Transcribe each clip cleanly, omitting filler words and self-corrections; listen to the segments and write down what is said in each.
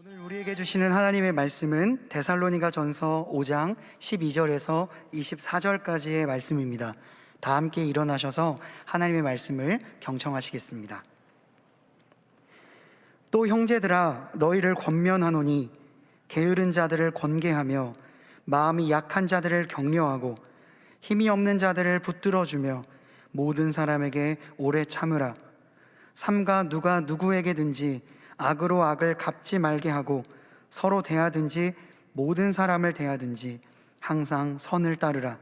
오늘 우리에게 주시는 하나님의 말씀은 데살로니가전서 5장 12절에서 24절까지의 말씀입니다. 다 함께 일어나셔서 하나님의 말씀을 경청하시겠습니다. 또 형제들아, 너희를 권면하노니 게으른 자들을 권계하며 마음이 약한 자들을 격려하고 힘이 없는 자들을 붙들어주며 모든 사람에게 오래 참으라. 삼가 누가 누구에게든지 악으로 악을 갚지 말게 하고 서로 대하든지 모든 사람을 대하든지 항상 선을 따르라.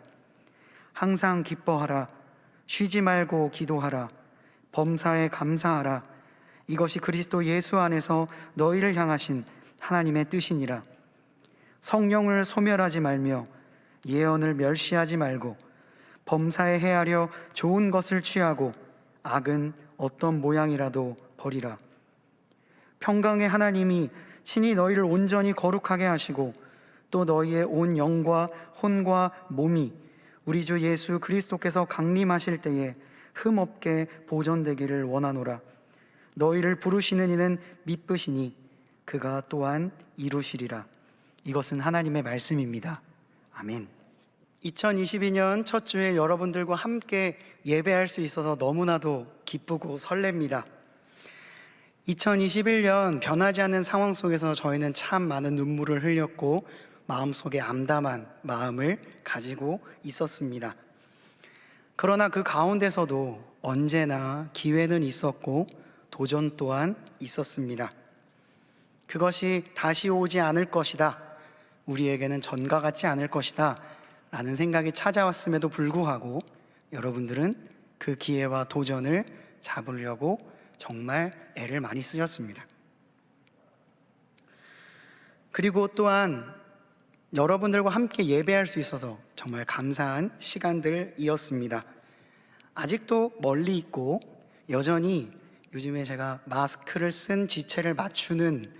항상 기뻐하라. 쉬지 말고 기도하라. 범사에 감사하라. 이것이 그리스도 예수 안에서 너희를 향하신 하나님의 뜻이니라. 성령을 소멸하지 말며 예언을 멸시하지 말고 범사에 행하려 좋은 것을 취하고 악은 어떤 모양이라도 버리라. 평강의 하나님이 친히 너희를 온전히 거룩하게 하시고 또 너희의 온 영과 혼과 몸이 우리 주 예수 그리스도께서 강림하실 때에 흠없게 보존되기를 원하노라. 너희를 부르시는 이는 미쁘시니 그가 또한 이루시리라. 이것은 하나님의 말씀입니다. 아멘. 2022년 첫 주일 여러분들과 함께 예배할 수 있어서 너무나도 기쁘고 설렙니다. 2021년 변하지 않는 상황 속에서 저희는 참 많은 눈물을 흘렸고 마음속에 암담한 마음을 가지고 있었습니다. 그러나 그 가운데서도 언제나 기회는 있었고 도전 또한 있었습니다. 그것이 다시 오지 않을 것이다, 우리에게는 전과 같지 않을 것이다 라는 생각이 찾아왔음에도 불구하고 여러분들은 그 기회와 도전을 잡으려고 정말 애를 많이 쓰셨습니다. 그리고 또한 여러분들과 함께 예배할 수 있어서 정말 감사한 시간들이었습니다. 아직도 멀리 있고 여전히 요즘에 제가 마스크를 쓴 지체를 맞추는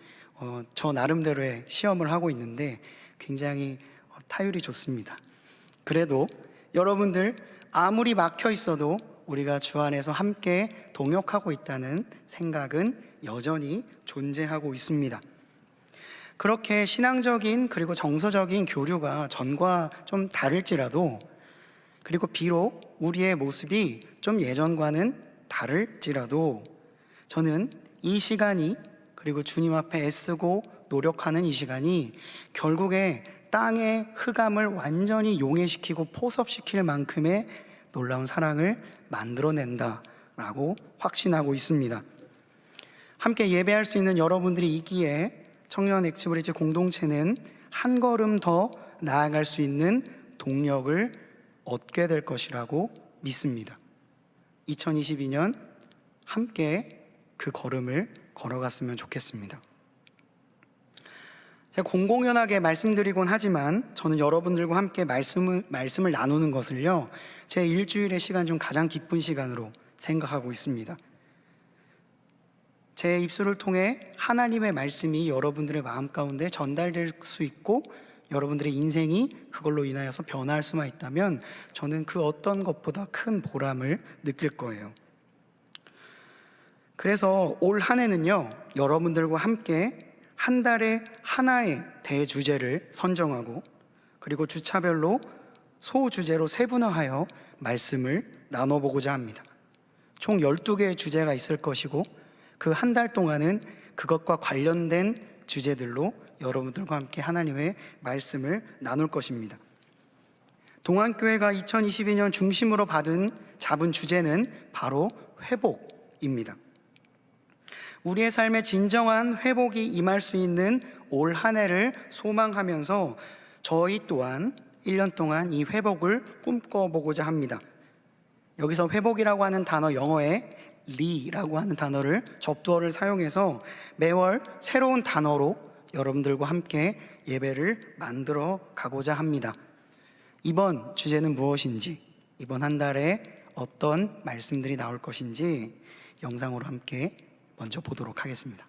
저 나름대로의 시험을 하고 있는데 굉장히 타율이 좋습니다. 그래도 여러분들 아무리 막혀 있어도 우리가 주 안에서 함께 동역하고 있다는 생각은 여전히 존재하고 있습니다. 그렇게 신앙적인 그리고 정서적인 교류가 전과 좀 다를지라도, 그리고 비록 우리의 모습이 좀 예전과는 다를지라도 저는 이 시간이, 그리고 주님 앞에 애쓰고 노력하는 이 시간이 결국에 땅의 흑암을 완전히 용해시키고 포섭시킬 만큼의 놀라운 사랑을 만들어낸다라고 확신하고 있습니다. 함께 예배할 수 있는 여러분들이 있기에 청년 액티브리지 공동체는 한 걸음 더 나아갈 수 있는 동력을 얻게 될 것이라고 믿습니다. 2022년 함께 그 걸음을 걸어갔으면 좋겠습니다. 제가 공공연하게 말씀드리곤 하지만 저는 여러분들과 함께 말씀을 나누는 것을요, 제 일주일의 시간 중 가장 기쁜 시간으로 생각하고 있습니다. 제 입술을 통해 하나님의 말씀이 여러분들의 마음 가운데 전달될 수 있고 여러분들의 인생이 그걸로 인하여서 변화할 수만 있다면 저는 그 어떤 것보다 큰 보람을 느낄 거예요. 그래서 올 한 해는요, 여러분들과 함께 한 달에 하나의 대주제를 선정하고 그리고 주차별로 소주제로 세분화하여 말씀을 나눠보고자 합니다. 총 12개의 주제가 있을 것이고 그 한 달 동안은 그것과 관련된 주제들로 여러분들과 함께 하나님의 말씀을 나눌 것입니다. 동안교회가 2022년 중심으로 잡은 주제는 바로 회복입니다. 우리의 삶에 진정한 회복이 임할 수 있는 올 한 해를 소망하면서 저희 또한 1년 동안 이 회복을 꿈꿔보고자 합니다. 여기서 회복이라고 하는 단어, 영어의 리라고 하는 단어를 접두어를 사용해서 매월 새로운 단어로 여러분들과 함께 예배를 만들어 가고자 합니다. 이번 주제는 무엇인지, 이번 한 달에 어떤 말씀들이 나올 것인지 영상으로 함께 먼저 보도록 하겠습니다.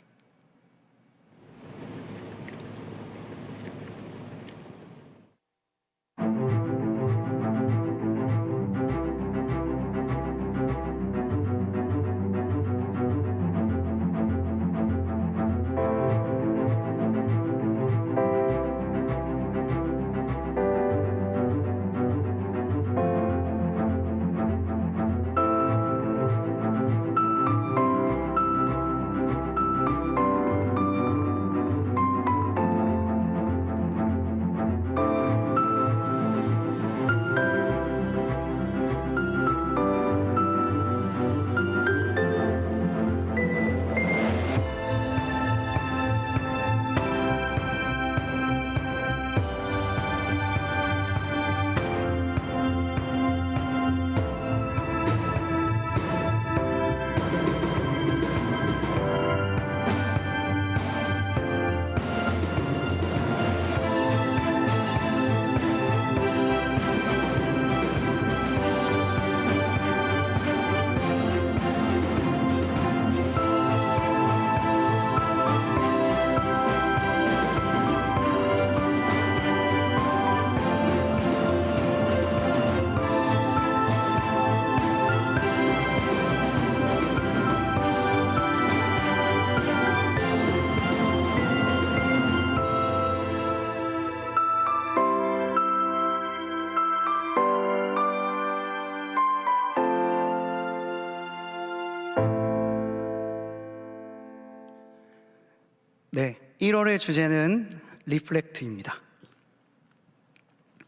네, 1월의 주제는 리플렉트입니다.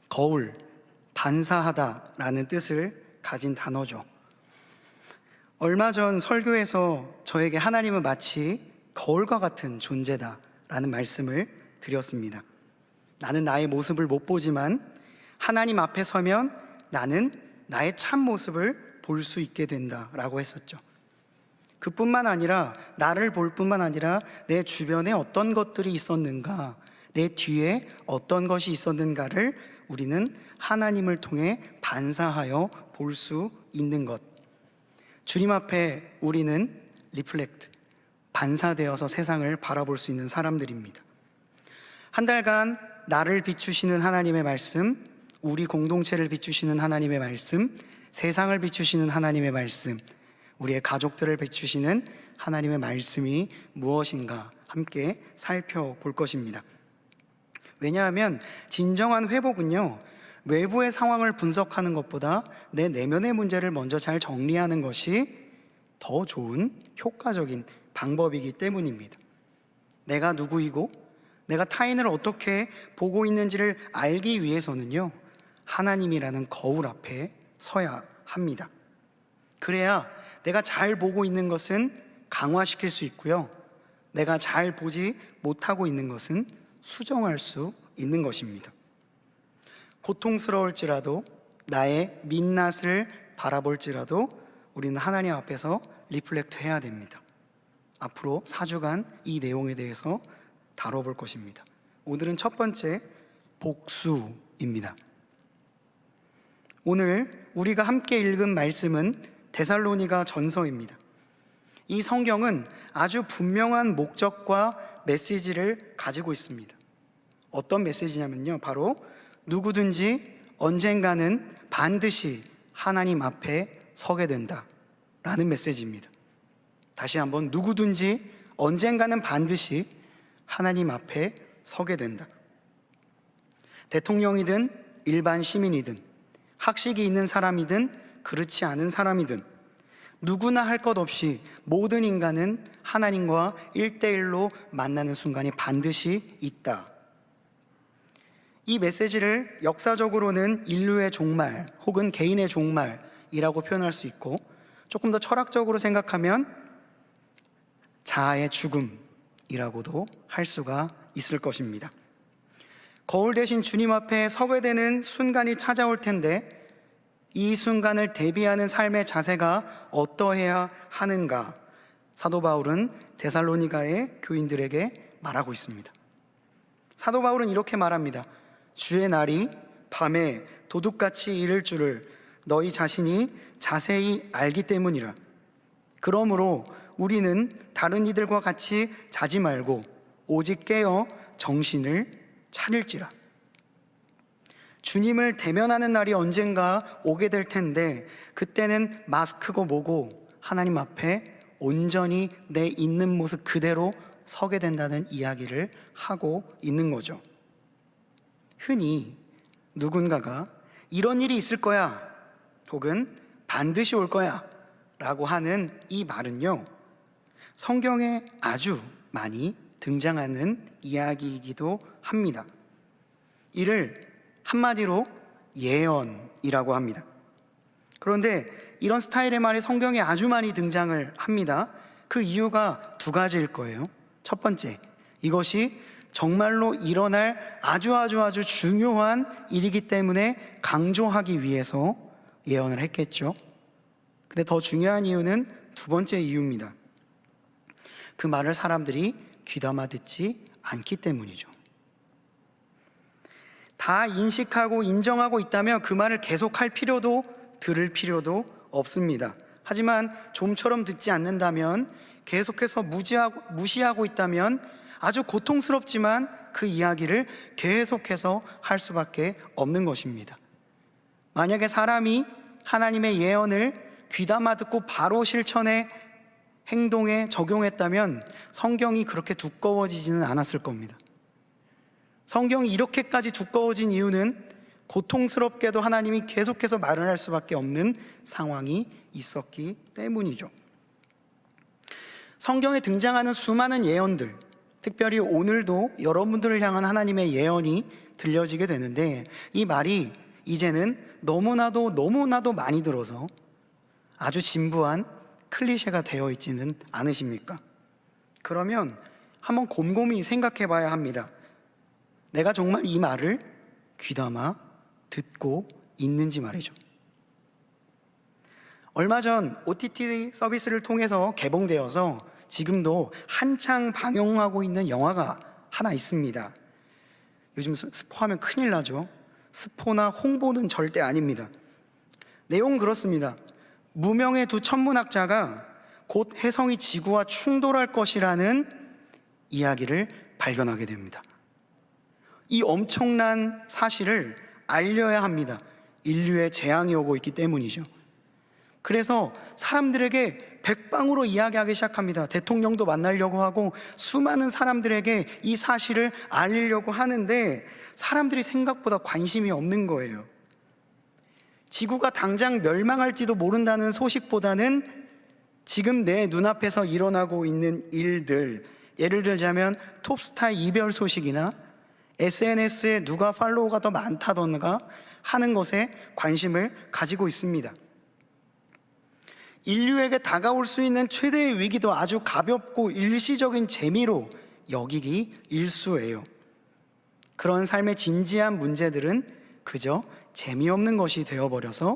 거울, 반사하다라는 뜻을 가진 단어죠. 얼마 전 설교에서 저에게 하나님은 마치 거울과 같은 존재다라는 말씀을 드렸습니다. 나는 나의 모습을 못 보지만 하나님 앞에 서면 나는 나의 참 모습을 볼 수 있게 된다라고 했었죠. 그뿐만 아니라 나를 볼 뿐만 아니라 내 주변에 어떤 것들이 있었는가, 내 뒤에 어떤 것이 있었는가를 우리는 하나님을 통해 반사하여 볼 수 있는 것. 주님 앞에 우리는 리플렉트, 반사되어서 세상을 바라볼 수 있는 사람들입니다. 한 달간 나를 비추시는 하나님의 말씀, 우리 공동체를 비추시는 하나님의 말씀, 세상을 비추시는 하나님의 말씀, 우리의 가족들을 비추시는 하나님의 말씀이 무엇인가 함께 살펴볼 것입니다. 왜냐하면 진정한 회복은요, 외부의 상황을 분석하는 것보다 내 내면의 문제를 먼저 잘 정리하는 것이 더 좋은 효과적인 방법이기 때문입니다. 내가 누구이고 내가 타인을 어떻게 보고 있는지를 알기 위해서는요, 하나님이라는 거울 앞에 서야 합니다. 그래야 내가 잘 보고 있는 것은 강화시킬 수 있고요, 내가 잘 보지 못하고 있는 것은 수정할 수 있는 것입니다. 고통스러울지라도, 나의 민낯을 바라볼지라도 우리는 하나님 앞에서 리플렉트 해야 됩니다. 앞으로 4주간 이 내용에 대해서 다뤄볼 것입니다. 오늘은 첫 번째, 복수입니다. 오늘 우리가 함께 읽은 말씀은 데살로니가 전서입니다. 이 성경은 아주 분명한 목적과 메시지를 가지고 있습니다. 어떤 메시지냐면요, 바로 누구든지 언젠가는 반드시 하나님 앞에 서게 된다 라는 메시지입니다. 다시 한번, 누구든지 언젠가는 반드시 하나님 앞에 서게 된다. 대통령이든 일반 시민이든 학식이 있는 사람이든 그렇지 않은 사람이든 누구나 할 것 없이 모든 인간은 하나님과 1대1로 만나는 순간이 반드시 있다. 이 메시지를 역사적으로는 인류의 종말 혹은 개인의 종말이라고 표현할 수 있고, 조금 더 철학적으로 생각하면 자아의 죽음이라고도 할 수가 있을 것입니다. 거울 대신 주님 앞에 서게 되는 순간이 찾아올 텐데, 이 순간을 대비하는 삶의 자세가 어떠해야 하는가, 사도 바울은 데살로니가의 교인들에게 말하고 있습니다. 사도 바울은 이렇게 말합니다. 주의 날이 밤에 도둑같이 이를 줄을 너희 자신이 자세히 알기 때문이라. 그러므로 우리는 다른 이들과 같이 자지 말고 오직 깨어 정신을 차릴지라. 주님을 대면하는 날이 언젠가 오게 될 텐데, 그때는 마스크고 뭐고 하나님 앞에 온전히 내 있는 모습 그대로 서게 된다는 이야기를 하고 있는 거죠. 흔히 누군가가 이런 일이 있을 거야 혹은 반드시 올 거야 라고 하는 이 말은요, 성경에 아주 많이 등장하는 이야기이기도 합니다. 이를 한마디로 예언이라고 합니다. 그런데 이런 스타일의 말이 성경에 아주 많이 등장을 합니다. 그 이유가 두 가지일 거예요. 첫 번째, 이것이 정말로 일어날 아주 중요한 일이기 때문에 강조하기 위해서 예언을 했겠죠. 근데 더 중요한 이유는 두 번째 이유입니다. 그 말을 사람들이 귀담아 듣지 않기 때문이죠. 다 인식하고 인정하고 있다면 그 말을 계속할 필요도, 들을 필요도 없습니다. 하지만 좀처럼 듣지 않는다면, 계속해서 무시하고 있다면 아주 고통스럽지만 그 이야기를 계속해서 할 수밖에 없는 것입니다. 만약에 사람이 하나님의 예언을 귀담아 듣고 바로 실천에, 행동에 적용했다면 성경이 그렇게 두꺼워지지는 않았을 겁니다. 성경이 이렇게까지 두꺼워진 이유는 고통스럽게도 하나님이 계속해서 말을 할 수밖에 없는 상황이 있었기 때문이죠. 성경에 등장하는 수많은 예언들, 특별히 오늘도 여러분들을 향한 하나님의 예언이 들려지게 되는데, 이 말이 이제는 너무나도 많이 들어서 아주 진부한 클리셰가 되어 있지는 않으십니까? 그러면 한번 곰곰이 생각해 봐야 합니다. 내가 정말 이 말을 귀담아 듣고 있는지 말이죠. 얼마 전 OTT 서비스를 통해서 개봉되어서 지금도 한창 방영하고 있는 영화가 하나 있습니다. 요즘 스포하면 큰일 나죠. 스포나 홍보는 절대 아닙니다. 내용은 그렇습니다. 무명의 두 천문학자가 곧 혜성이 지구와 충돌할 것이라는 이야기를 발견하게 됩니다. 이 엄청난 사실을 알려야 합니다. 인류의 재앙이 오고 있기 때문이죠. 그래서 사람들에게 백방으로 이야기하기 시작합니다. 대통령도 만나려고 하고 수많은 사람들에게 이 사실을 알리려고 하는데 사람들이 생각보다 관심이 없는 거예요. 지구가 당장 멸망할지도 모른다는 소식보다는 지금 내 눈앞에서 일어나고 있는 일들, 예를 들자면 톱스타의 이별 소식이나 SNS에 누가 팔로워가 더 많다던가 하는 것에 관심을 가지고 있습니다. 인류에게 다가올 수 있는 최대의 위기도 아주 가볍고 일시적인 재미로 여기기 일쑤예요. 그런 삶의 진지한 문제들은 그저 재미없는 것이 되어버려서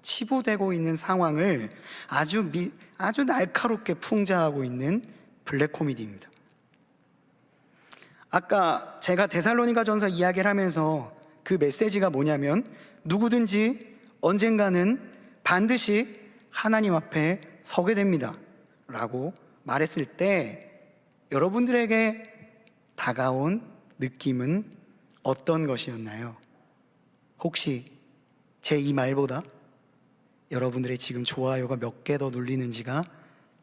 치부되고 있는 상황을 아주 날카롭게 풍자하고 있는 블랙 코미디입니다. 아까 제가 데살로니가전서 이야기를 하면서 그 메시지가 뭐냐면, 누구든지 언젠가는 반드시 하나님 앞에 서게 됩니다 라고 말했을 때 여러분들에게 다가온 느낌은 어떤 것이었나요? 혹시 제 이 말보다 여러분들의 지금 좋아요가 몇 개 더 눌리는지가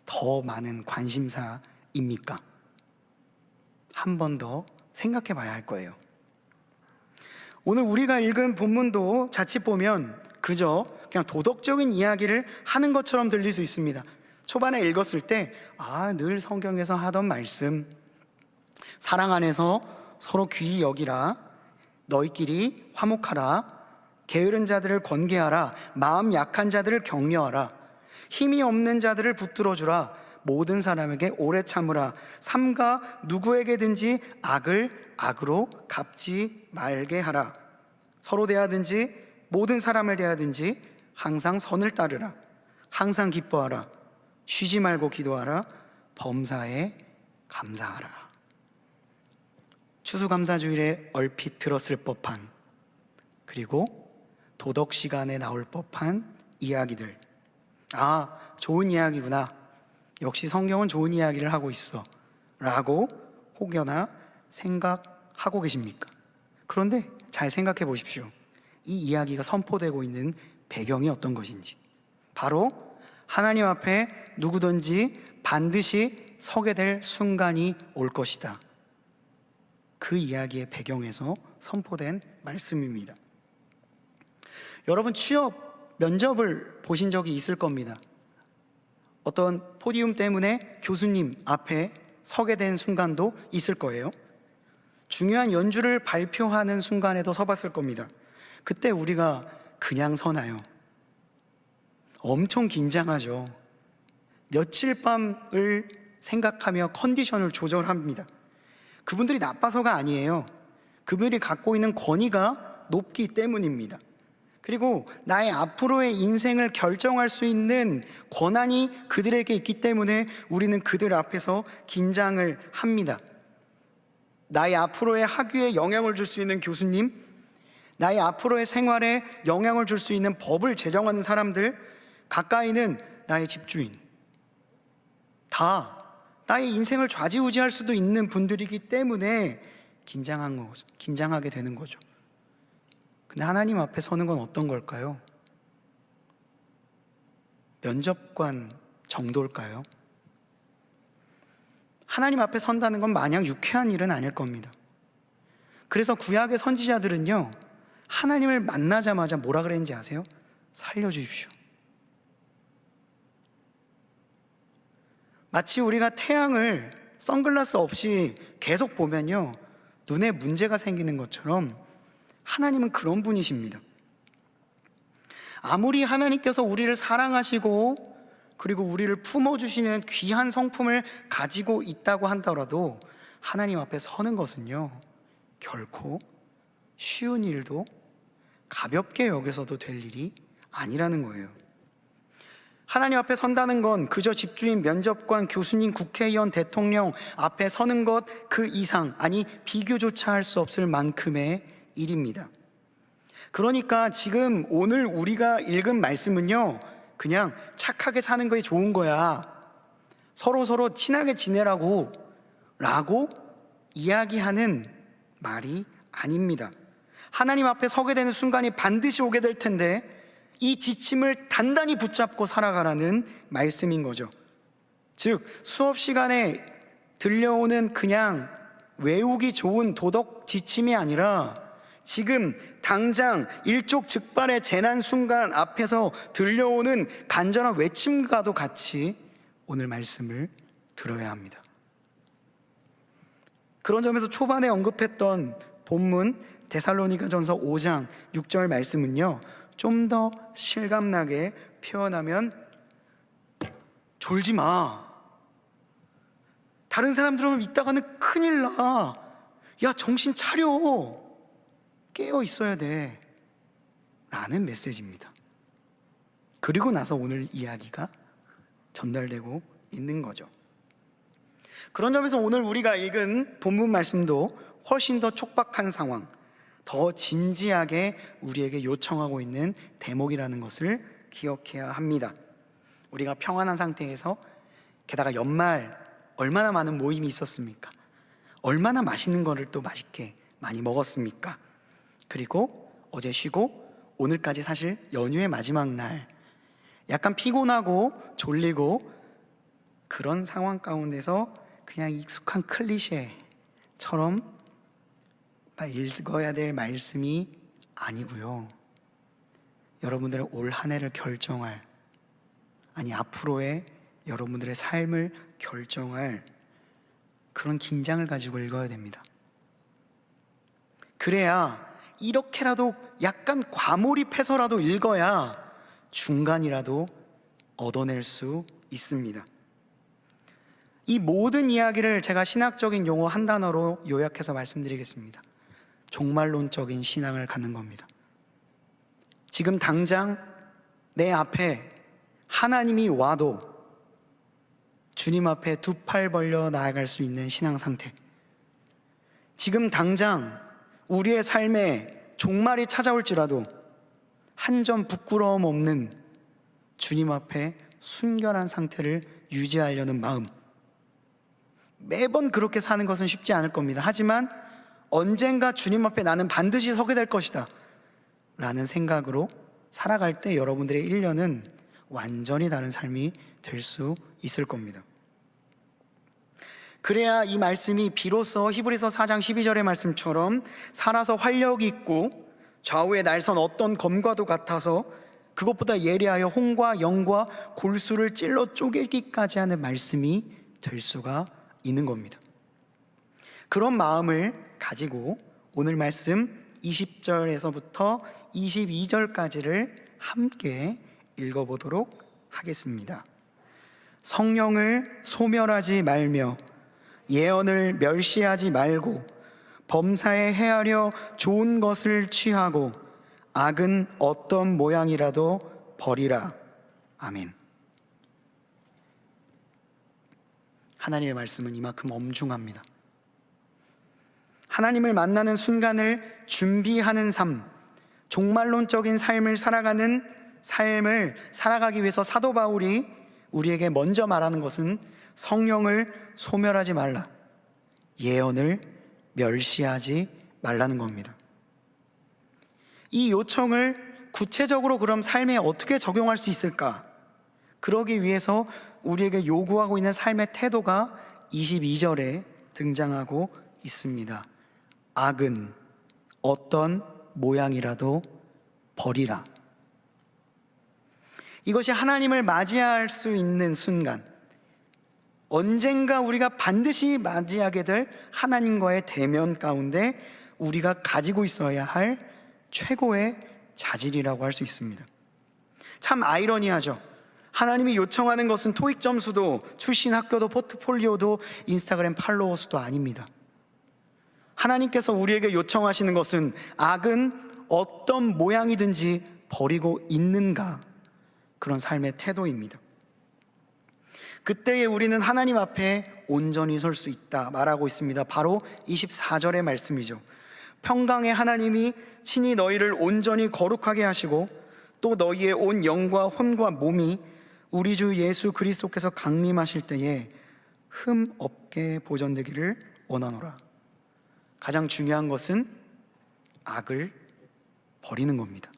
더 많은 관심사입니까? 한 번 더 생각해 봐야 할 거예요. 오늘 우리가 읽은 본문도 자칫 보면 그저 그냥 도덕적인 이야기를 하는 것처럼 들릴 수 있습니다. 초반에 읽었을 때 늘 성경에서 하던 말씀, 사랑 안에서 서로 귀히 여기라, 너희끼리 화목하라, 게으른 자들을 권계하라, 마음 약한 자들을 격려하라, 힘이 없는 자들을 붙들어주라, 모든 사람에게 오래 참으라, 삼가 누구에게든지 악을 악으로 갚지 말게 하라, 서로 대하든지 모든 사람을 대하든지 항상 선을 따르라, 항상 기뻐하라, 쉬지 말고 기도하라, 범사에 감사하라. 추수감사주일에 얼핏 들었을 법한, 그리고 도덕 시간에 나올 법한 이야기들, 좋은 이야기구나, 역시 성경은 좋은 이야기를 하고 있어 라고 혹여나 생각하고 계십니까? 그런데 잘 생각해 보십시오. 이 이야기가 선포되고 있는 배경이 어떤 것인지, 바로 하나님 앞에 누구든지 반드시 서게 될 순간이 올 것이다, 그 이야기의 배경에서 선포된 말씀입니다. 여러분, 취업 면접을 보신 적이 있을 겁니다. 어떤 포디움 때문에 교수님 앞에 서게 된 순간도 있을 거예요. 중요한 연주를 발표하는 순간에도 서봤을 겁니다. 그때 우리가 그냥 서나요? 엄청 긴장하죠. 며칠 밤을 생각하며 컨디션을 조절합니다. 그분들이 나빠서가 아니에요. 그분들이 갖고 있는 권위가 높기 때문입니다. 그리고 나의 앞으로의 인생을 결정할 수 있는 권한이 그들에게 있기 때문에 우리는 그들 앞에서 긴장을 합니다. 나의 앞으로의 학위에 영향을 줄 수 있는 교수님, 나의 앞으로의 생활에 영향을 줄 수 있는 법을 제정하는 사람들, 가까이는 나의 집주인, 다 나의 인생을 좌지우지할 수도 있는 분들이기 때문에 긴장하게 되는 거죠. 근데 하나님 앞에 서는 건 어떤 걸까요? 면접관 정도일까요? 하나님 앞에 선다는 건 마냥 유쾌한 일은 아닐 겁니다. 그래서 구약의 선지자들은요, 하나님을 만나자마자 뭐라 그랬는지 아세요? 살려주십시오. 마치 우리가 태양을 선글라스 없이 계속 보면요, 눈에 문제가 생기는 것처럼 하나님은 그런 분이십니다. 아무리 하나님께서 우리를 사랑하시고 그리고 우리를 품어주시는 귀한 성품을 가지고 있다고 한다라도 하나님 앞에 서는 것은요, 결코 쉬운 일도 가볍게 여겨서도 될 일이 아니라는 거예요. 하나님 앞에 선다는 건 그저 집주인, 면접관, 교수님, 국회의원, 대통령 앞에 서는 것 그 이상, 아니 비교조차 할 수 없을 만큼의 일입니다. 그러니까 지금 오늘 우리가 읽은 말씀은요, 그냥 착하게 사는 것이 좋은 거야, 서로 친하게 지내라고 라고 이야기하는 말이 아닙니다. 하나님 앞에 서게 되는 순간이 반드시 오게 될 텐데 이 지침을 단단히 붙잡고 살아가라는 말씀인 거죠. 즉 수업 시간에 들려오는 그냥 외우기 좋은 도덕 지침이 아니라 지금 당장 일촉즉발의 재난 순간 앞에서 들려오는 간절한 외침과도 같이 오늘 말씀을 들어야 합니다. 그런 점에서 초반에 언급했던 본문 데살로니가전서 5장 6절 말씀은요, 좀 더 실감나게 표현하면 졸지 마, 다른 사람들은 이따가는 큰일 나, 야 정신 차려, 깨어 있어야 돼 라는 메시지입니다. 그리고 나서 오늘 이야기가 전달되고 있는 거죠. 그런 점에서 오늘 우리가 읽은 본문 말씀도 훨씬 더 촉박한 상황, 더 진지하게 우리에게 요청하고 있는 대목이라는 것을 기억해야 합니다. 우리가 평안한 상태에서, 게다가 연말 얼마나 많은 모임이 있었습니까? 얼마나 맛있는 거를 또 맛있게 많이 먹었습니까? 그리고 어제 쉬고 오늘까지 사실 연휴의 마지막 날, 약간 피곤하고 졸리고 그런 상황 가운데서 그냥 익숙한 클리셰처럼 읽어야 될 말씀이 아니고요, 여러분들의 올 한 해를 결정할, 아니 앞으로의 여러분들의 삶을 결정할 그런 긴장을 가지고 읽어야 됩니다. 그래야 이렇게라도 약간 과몰입해서라도 읽어야 중간이라도 얻어낼 수 있습니다. 이 모든 이야기를 제가 신학적인 용어 한 단어로 요약해서 말씀드리겠습니다. 종말론적인 신앙을 갖는 겁니다. 지금 당장 내 앞에 하나님이 와도 주님 앞에 두 팔 벌려 나아갈 수 있는 신앙 상태, 지금 당장 우리의 삶에 종말이 찾아올지라도 한 점 부끄러움 없는 주님 앞에 순결한 상태를 유지하려는 마음, 매번 그렇게 사는 것은 쉽지 않을 겁니다. 하지만 언젠가 주님 앞에 나는 반드시 서게 될 것이다 라는 생각으로 살아갈 때 여러분들의 1년은 완전히 다른 삶이 될 수 있을 겁니다. 그래야 이 말씀이 비로소 히브리서 4장 12절의 말씀처럼 살아서 활력 있고 좌우의 날선 어떤 검과도 같아서 그것보다 예리하여 홍과 영과 골수를 찔러 쪼개기까지 하는 말씀이 될 수가 있는 겁니다. 그런 마음을 가지고 오늘 말씀 20절에서부터 22절까지를 함께 읽어보도록 하겠습니다. 성령을 소멸하지 말며 예언을 멸시하지 말고 범사에 헤아려 좋은 것을 취하고 악은 어떤 모양이라도 버리라. 아멘. 하나님의 말씀은 이만큼 엄중합니다. 하나님을 만나는 순간을 준비하는 삶, 종말론적인 삶을 살아가기 위해서 사도 바울이 우리에게 먼저 말하는 것은 성령을 소멸하지 말라, 예언을 멸시하지 말라는 겁니다. 이 요청을 구체적으로 그럼 삶에 어떻게 적용할 수 있을까? 그러기 위해서 우리에게 요구하고 있는 삶의 태도가 22절에 등장하고 있습니다. 악은 어떤 모양이라도 버리라. 이것이 하나님을 맞이할 수 있는 순간, 언젠가 우리가 반드시 맞이하게 될 하나님과의 대면 가운데 우리가 가지고 있어야 할 최고의 자질이라고 할 수 있습니다. 참 아이러니하죠. 하나님이 요청하는 것은 토익 점수도 출신 학교도 포트폴리오도 인스타그램 팔로워 수도 아닙니다. 하나님께서 우리에게 요청하시는 것은 악은 어떤 모양이든지 버리고 있는가, 그런 삶의 태도입니다. 그때에 우리는 하나님 앞에 온전히 설 수 있다 말하고 있습니다. 바로 24절의 말씀이죠. 평강의 하나님이 친히 너희를 온전히 거룩하게 하시고 또 너희의 온 영과 혼과 몸이 우리 주 예수 그리스도께서 강림하실 때에 흠 없게 보존되기를 원하노라. 가장 중요한 것은 악을 버리는 겁니다.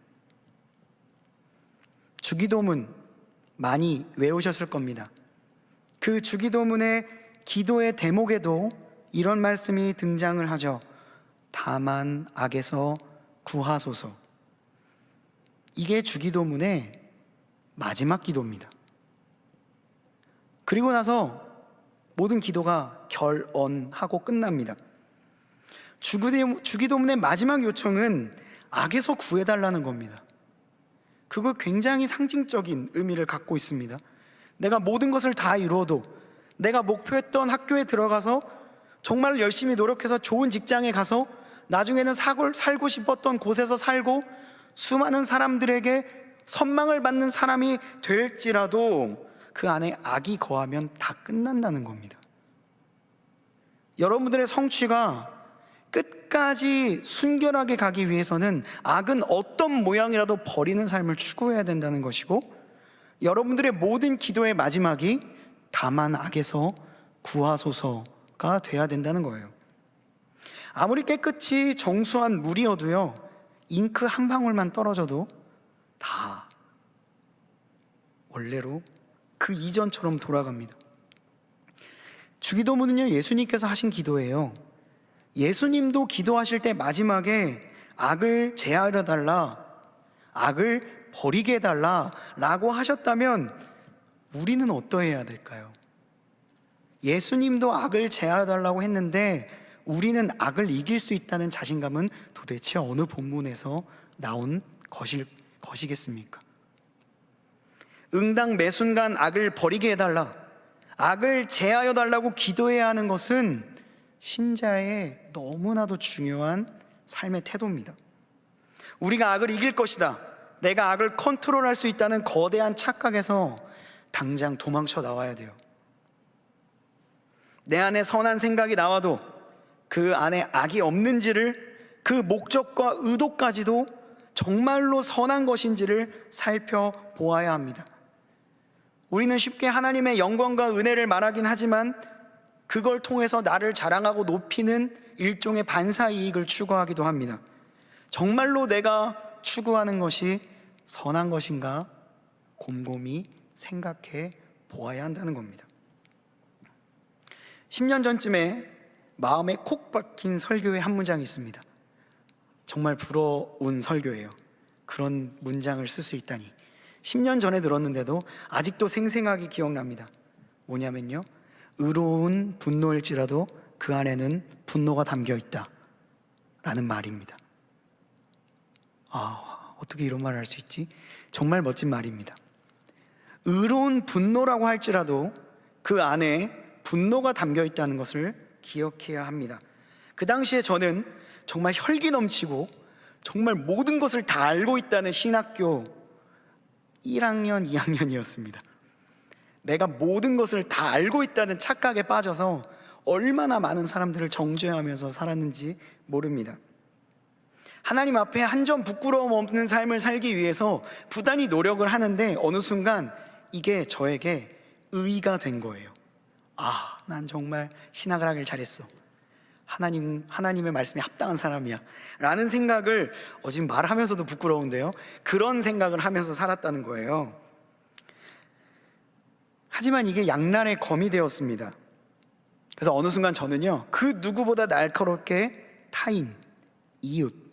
주기도문 많이 외우셨을 겁니다. 그 주기도문의 기도의 대목에도 이런 말씀이 등장을 하죠. 다만 악에서 구하소서. 이게 주기도문의 마지막 기도입니다. 그리고 나서 모든 기도가 결언하고 끝납니다. 주기도문의 마지막 요청은 악에서 구해달라는 겁니다. 그거 굉장히 상징적인 의미를 갖고 있습니다. 내가 모든 것을 다 이루어도, 내가 목표했던 학교에 들어가서 정말 열심히 노력해서 좋은 직장에 가서 나중에는 살고 싶었던 곳에서 살고 수많은 사람들에게 선망을 받는 사람이 될지라도 그 안에 악이 거하면 다 끝난다는 겁니다. 여러분들의 성취가 끝까지 순결하게 가기 위해서는 악은 어떤 모양이라도 버리는 삶을 추구해야 된다는 것이고, 여러분들의 모든 기도의 마지막이 다만 악에서 구하소서가 돼야 된다는 거예요. 아무리 깨끗이 정수한 물이어도요, 잉크 한 방울만 떨어져도 다 원래로 그 이전처럼 돌아갑니다. 주기도문은요, 예수님께서 하신 기도예요. 예수님도 기도하실 때 마지막에 악을 제하여 달라, 악을 버리게 해달라 라고 하셨다면 우리는 어떠해야 될까요? 예수님도 악을 제하여 달라고 했는데 우리는 악을 이길 수 있다는 자신감은 도대체 어느 본문에서 나온 것이겠습니까? 응당 매 순간 악을 버리게 해달라, 악을 제하여 달라고 기도해야 하는 것은 신자의 너무나도 중요한 삶의 태도입니다. 우리가 악을 이길 것이다, 내가 악을 컨트롤할 수 있다는 거대한 착각에서 당장 도망쳐 나와야 돼요. 내 안에 선한 생각이 나와도 그 안에 악이 없는지를, 그 목적과 의도까지도 정말로 선한 것인지를 살펴보아야 합니다. 우리는 쉽게 하나님의 영광과 은혜를 말하긴 하지만 그걸 통해서 나를 자랑하고 높이는 일종의 반사이익을 추구하기도 합니다. 정말로 내가 추구하는 것이 선한 것인가 곰곰이 생각해 보아야 한다는 겁니다. 10년 전쯤에 마음에 콕 박힌 설교의 한 문장이 있습니다. 정말 부러운 설교예요. 그런 문장을 쓸 수 있다니. 10년 전에 들었는데도 아직도 생생하게 기억납니다. 뭐냐면요, 의로운 분노일지라도 그 안에는 분노가 담겨 있다 라는 말입니다. 어떻게 이런 말을 할 수 있지? 정말 멋진 말입니다. 의로운 분노라고 할지라도 그 안에 분노가 담겨 있다는 것을 기억해야 합니다. 그 당시에 저는 정말 혈기 넘치고 정말 모든 것을 다 알고 있다는 신학교 1학년, 2학년이었습니다. 내가 모든 것을 다 알고 있다는 착각에 빠져서 얼마나 많은 사람들을 정죄하면서 살았는지 모릅니다. 하나님 앞에 한 점 부끄러움 없는 삶을 살기 위해서 부단히 노력을 하는데 어느 순간 이게 저에게 의의가 된 거예요. 난 정말 신학을 하길 잘했어, 하나님의 말씀에 합당한 사람이야 라는 생각을 지금 말하면서도 부끄러운데요, 그런 생각을 하면서 살았다는 거예요. 하지만 이게 양날의 검이 되었습니다. 그래서 어느 순간 저는요, 그 누구보다 날카롭게 타인, 이웃,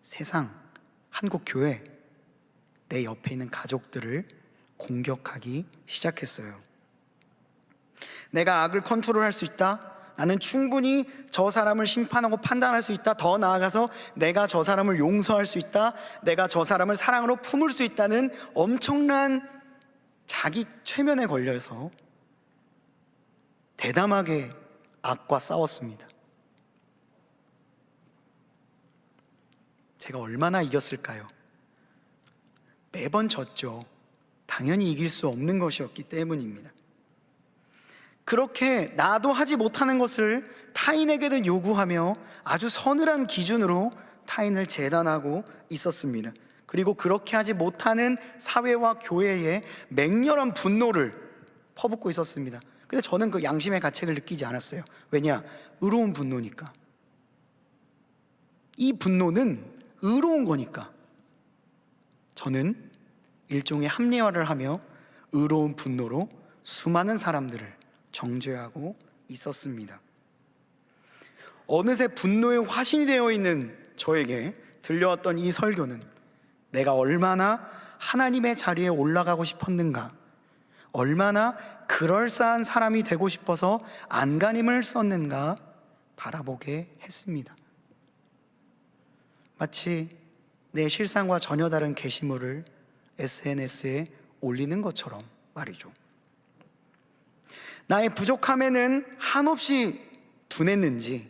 세상, 한국 교회, 내 옆에 있는 가족들을 공격하기 시작했어요. 내가 악을 컨트롤할 수 있다. 나는 충분히 저 사람을 심판하고 판단할 수 있다. 더 나아가서 내가 저 사람을 용서할 수 있다. 내가 저 사람을 사랑으로 품을 수 있다는 엄청난 자기 최면에 걸려서 대담하게 악과 싸웠습니다. 제가 얼마나 이겼을까요? 매번 졌죠. 당연히 이길 수 없는 것이었기 때문입니다. 그렇게 나도 하지 못하는 것을 타인에게는 요구하며 아주 서늘한 기준으로 타인을 재단하고 있었습니다. 그리고 그렇게 하지 못하는 사회와 교회에 맹렬한 분노를 퍼붓고 있었습니다. 근데 저는 그 양심의 가책을 느끼지 않았어요. 왜냐? 의로운 분노니까. 이 분노는 의로운 거니까. 저는 일종의 합리화를 하며 의로운 분노로 수많은 사람들을 정죄하고 있었습니다. 어느새 분노의 화신이 되어 있는 저에게 들려왔던 이 설교는 내가 얼마나 하나님의 자리에 올라가고 싶었는가, 얼마나 그럴싸한 사람이 되고 싶어서 안간힘을 썼는가 바라보게 했습니다. 마치 내 실상과 전혀 다른 게시물을 SNS에 올리는 것처럼 말이죠. 나의 부족함에는 한없이 둔했는지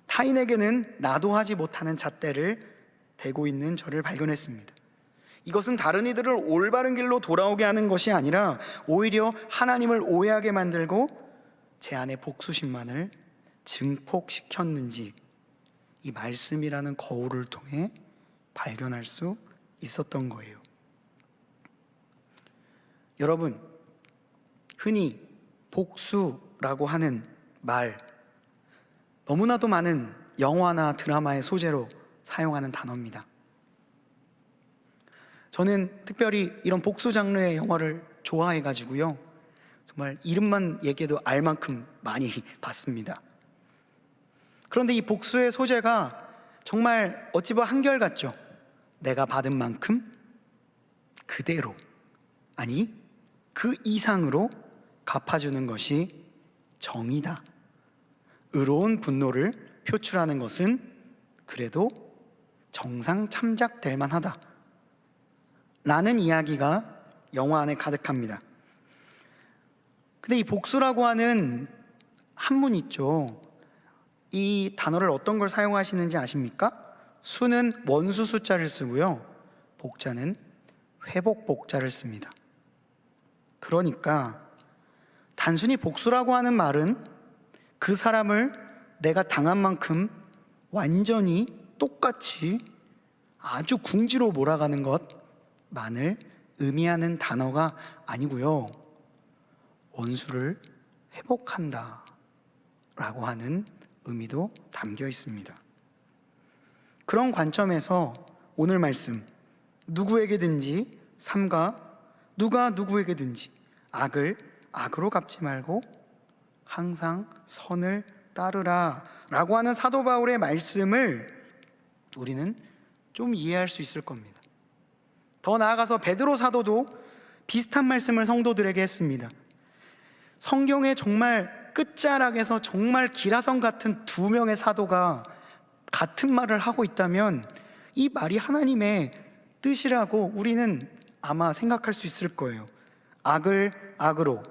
타인에게는 나도 하지 못하는 잣대를 대고 있는 저를 발견했습니다. 이것은 다른 이들을 올바른 길로 돌아오게 하는 것이 아니라 오히려 하나님을 오해하게 만들고 제 안의 복수심만을 증폭시켰는지 이 말씀이라는 거울을 통해 발견할 수 있었던 거예요. 여러분, 흔히 복수라고 하는 말, 너무나도 많은 영화나 드라마의 소재로 사용하는 단어입니다. 저는 특별히 이런 복수 장르의 영화를 좋아해가지고요, 정말 이름만 얘기해도 알 만큼 많이 봤습니다. 그런데 이 복수의 소재가 정말 어찌 보면 한결같죠. 내가 받은 만큼 그대로, 아니 그 이상으로 갚아주는 것이 정의다. 의로운 분노를 표출하는 것은 그래도 정상 참작될 만하다 라는 이야기가 영화 안에 가득합니다. 근데 이 복수라고 하는 한문 있죠. 이 단어를 어떤 걸 사용하시는지 아십니까? 수는 원수 숫자를 쓰고요, 복자는 회복 복자를 씁니다. 그러니까 단순히 복수라고 하는 말은 그 사람을 내가 당한 만큼 완전히 똑같이 아주 궁지로 몰아가는 것만을 의미하는 단어가 아니고요, 원수를 회복한다 라고 하는 의미도 담겨 있습니다. 그런 관점에서 오늘 말씀, 누구에게든지 삼가 누가 누구에게든지 악을 악으로 갚지 말고 항상 선을 따르라 라고 하는 사도 바울의 말씀을 우리는 좀 이해할 수 있을 겁니다. 더 나아가서 베드로 사도도 비슷한 말씀을 성도들에게 했습니다. 성경에 정말 끝자락에서 정말 기라성 같은 두 명의 사도가 같은 말을 하고 있다면 이 말이 하나님의 뜻이라고 우리는 아마 생각할 수 있을 거예요. 악을 악으로,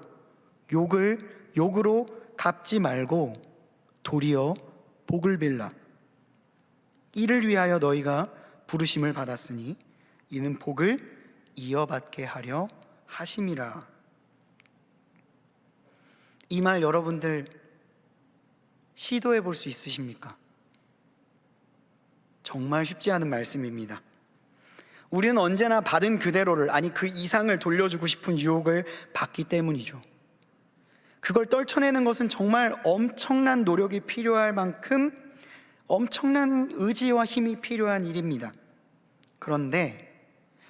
욕을 욕으로 갚지 말고 도리어 복을 빌라. 이를 위하여 너희가 부르심을 받았으니 이는 복을 이어받게 하려 하심이라. 이 말 여러분들 시도해 볼 수 있으십니까? 정말 쉽지 않은 말씀입니다. 우리는 언제나 받은 그대로를, 아니 그 이상을 돌려주고 싶은 유혹을 받기 때문이죠. 그걸 떨쳐내는 것은 정말 엄청난 노력이 필요할 만큼 엄청난 의지와 힘이 필요한 일입니다. 그런데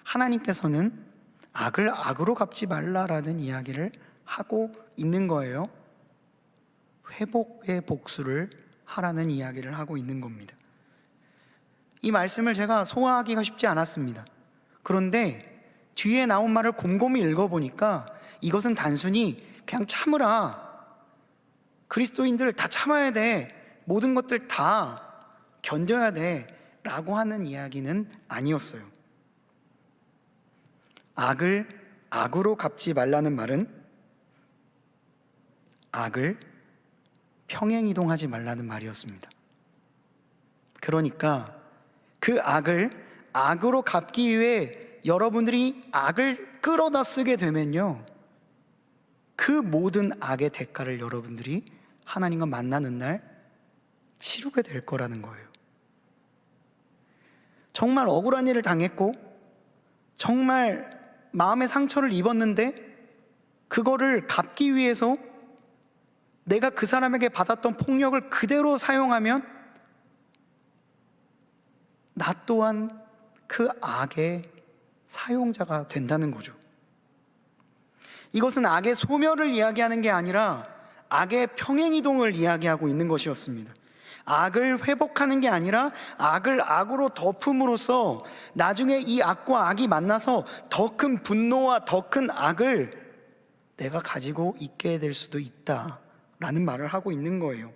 하나님께서는 악을 악으로 갚지 말라라는 이야기를 하고 있는 거예요. 회복의 복수를 하라는 이야기를 하고 있는 겁니다. 이 말씀을 제가 소화하기가 쉽지 않았습니다. 그런데 뒤에 나온 말을 곰곰이 읽어보니까 이것은 단순히 그냥 참으라. 그리스도인들 다 참아야 돼. 모든 것들 다 견뎌야 돼. 라고 하는 이야기는 아니었어요. 악을 악으로 갚지 말라는 말은 악을 평행이동하지 말라는 말이었습니다. 그러니까 그 악을 악으로 갚기 위해 여러분들이 악을 끌어다 쓰게 되면요, 그 모든 악의 대가를 여러분들이 하나님과 만나는 날 치르게 될 거라는 거예요. 정말 억울한 일을 당했고 정말 마음의 상처를 입었는데 그거를 갚기 위해서 내가 그 사람에게 받았던 폭력을 그대로 사용하면 나 또한 그 악의 사용자가 된다는 거죠. 이것은 악의 소멸을 이야기하는 게 아니라 악의 평행이동을 이야기하고 있는 것이었습니다. 악을 회복하는 게 아니라 악을 악으로 덮음으로써 나중에 이 악과 악이 만나서 더 큰 분노와 더 큰 악을 내가 가지고 있게 될 수도 있다라는 말을 하고 있는 거예요.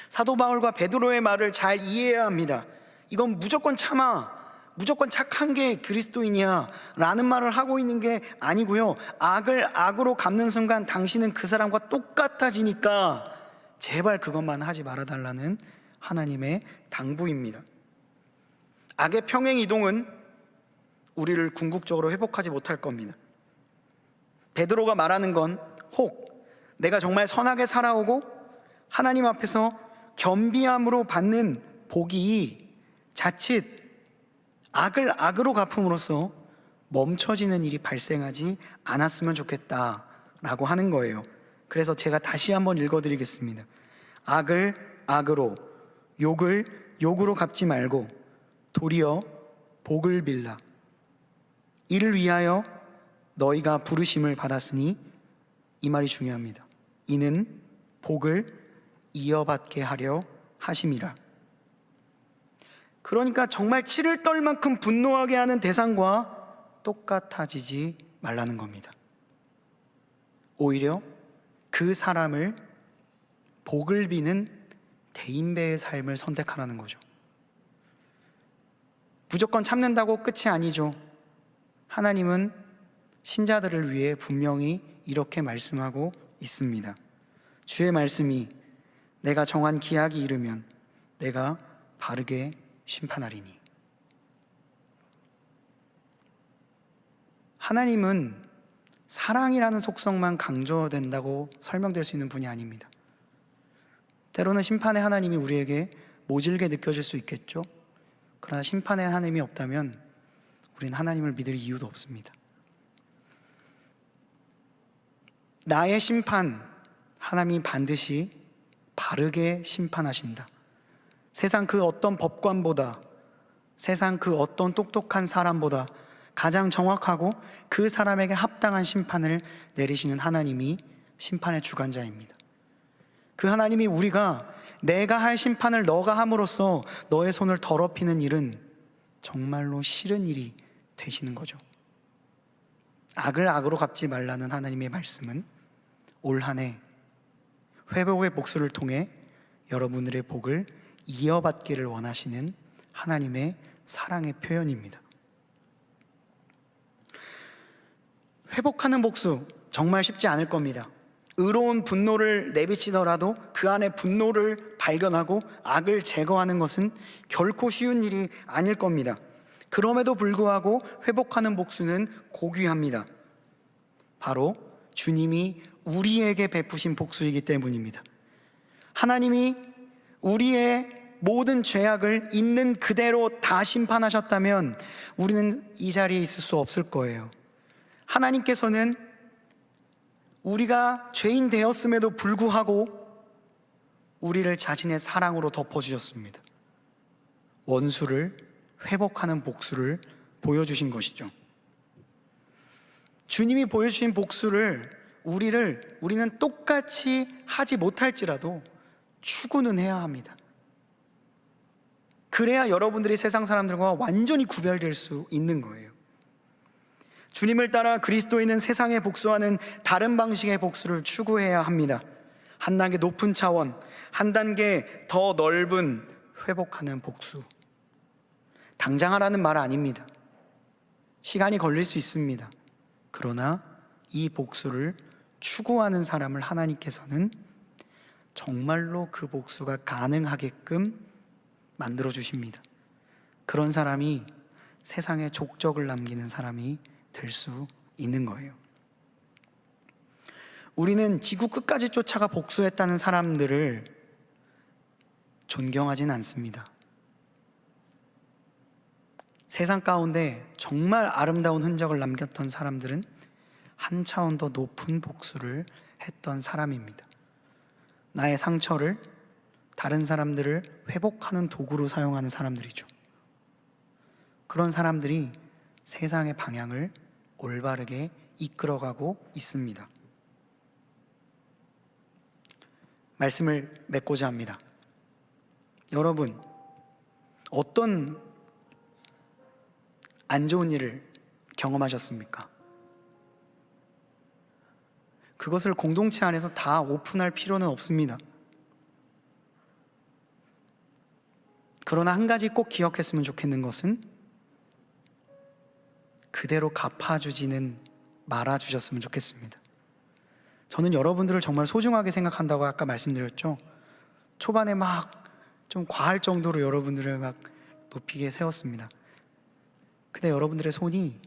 사도 바울과 베드로의 말을 잘 이해해야 합니다. 이건 무조건 참아, 무조건 착한 게 그리스도인이야 라는 말을 하고 있는 게 아니고요, 악을 악으로 갚는 순간 당신은 그 사람과 똑같아지니까 제발 그것만 하지 말아달라는 하나님의 당부입니다. 악의 평행이동은 우리를 궁극적으로 회복하지 못할 겁니다. 베드로가 말하는 건 혹 내가 정말 선하게 살아오고 하나님 앞에서 겸비함으로 받는 복이 자칫 악을 악으로 갚음으로써 멈춰지는 일이 발생하지 않았으면 좋겠다라고 하는 거예요. 그래서 제가 다시 한번 읽어드리겠습니다. 악을 악으로, 욕을 욕으로 갚지 말고 도리어 복을 빌라. 이를 위하여 너희가 부르심을 받았으니, 이 말이 중요합니다. 이는 복을 이어받게 하려 하심이라. 그러니까 정말 치를 떨 만큼 분노하게 하는 대상과 똑같아지지 말라는 겁니다. 오히려 그 사람을 복을 비는 대인배의 삶을 선택하라는 거죠. 무조건 참는다고 끝이 아니죠. 하나님은 신자들을 위해 분명히 이렇게 말씀하고 있습니다. 주의 말씀이 내가 정한 기약이 이르면 내가 바르게 심판하리니. 하나님은 사랑이라는 속성만 강조된다고 설명될 수 있는 분이 아닙니다. 때로는 심판의 하나님이 우리에게 모질게 느껴질 수 있겠죠. 그러나 심판의 하나님이 없다면 우리는 하나님을 믿을 이유도 없습니다. 나의 심판, 하나님이 반드시 바르게 심판하신다. 세상 그 어떤 법관보다, 세상 그 어떤 똑똑한 사람보다 가장 정확하고 그 사람에게 합당한 심판을 내리시는 하나님이 심판의 주관자입니다. 그 하나님이 우리가 내가 할 심판을 너가 함으로써 너의 손을 더럽히는 일은 정말로 싫은 일이 되시는 거죠. 악을 악으로 갚지 말라는 하나님의 말씀은 올 한 해 회복의 복수를 통해 여러분들의 복을 이어받기를 원하시는 하나님의 사랑의 표현입니다. 회복하는 복수 정말 쉽지 않을 겁니다. 의로운 분노를 내비치더라도 그 안에 분노를 발견하고 악을 제거하는 것은 결코 쉬운 일이 아닐 겁니다. 그럼에도 불구하고 회복하는 복수는 고귀합니다. 바로 주님이 우리에게 베푸신 복수이기 때문입니다. 하나님이 우리의 모든 죄악을 있는 그대로 다 심판하셨다면 우리는 이 자리에 있을 수 없을 거예요. 하나님께서는 우리가 죄인 되었음에도 불구하고 우리를 자신의 사랑으로 덮어주셨습니다. 원수를 회복하는 복수를 보여주신 것이죠. 주님이 보여주신 복수를 우리는 똑같이 하지 못할지라도 추구는 해야 합니다. 그래야 여러분들이 세상 사람들과 완전히 구별될 수 있는 거예요. 주님을 따라 그리스도인은 세상의 복수와는 다른 방식의 복수를 추구해야 합니다. 한 단계 높은 차원, 한 단계 더 넓은 회복하는 복수. 당장 하라는 말 아닙니다. 시간이 걸릴 수 있습니다. 그러나 이 복수를 추구하는 사람을 하나님께서는 정말로 그 복수가 가능하게끔 만들어 주십니다. 그런 사람이 세상에 족적을 남기는 사람이 될 수 있는 거예요. 우리는 지구 끝까지 쫓아가 복수했다는 사람들을 존경하진 않습니다. 세상 가운데 정말 아름다운 흔적을 남겼던 사람들은 한 차원 더 높은 복수를 했던 사람입니다. 나의 상처를 다른 사람들을 회복하는 도구로 사용하는 사람들이죠. 그런 사람들이 세상의 방향을 올바르게 이끌어가고 있습니다. 말씀을 맺고자 합니다. 여러분, 어떤 안 좋은 일을 경험하셨습니까? 그것을 공동체 안에서 다 오픈할 필요는 없습니다. 그러나 한 가지 꼭 기억했으면 좋겠는 것은 그대로 갚아주지는 말아주셨으면 좋겠습니다. 저는 여러분들을 정말 소중하게 생각한다고 아까 말씀드렸죠. 초반에 막 좀 과할 정도로 여러분들을 막 높이게 세웠습니다. 근데 여러분들의 손이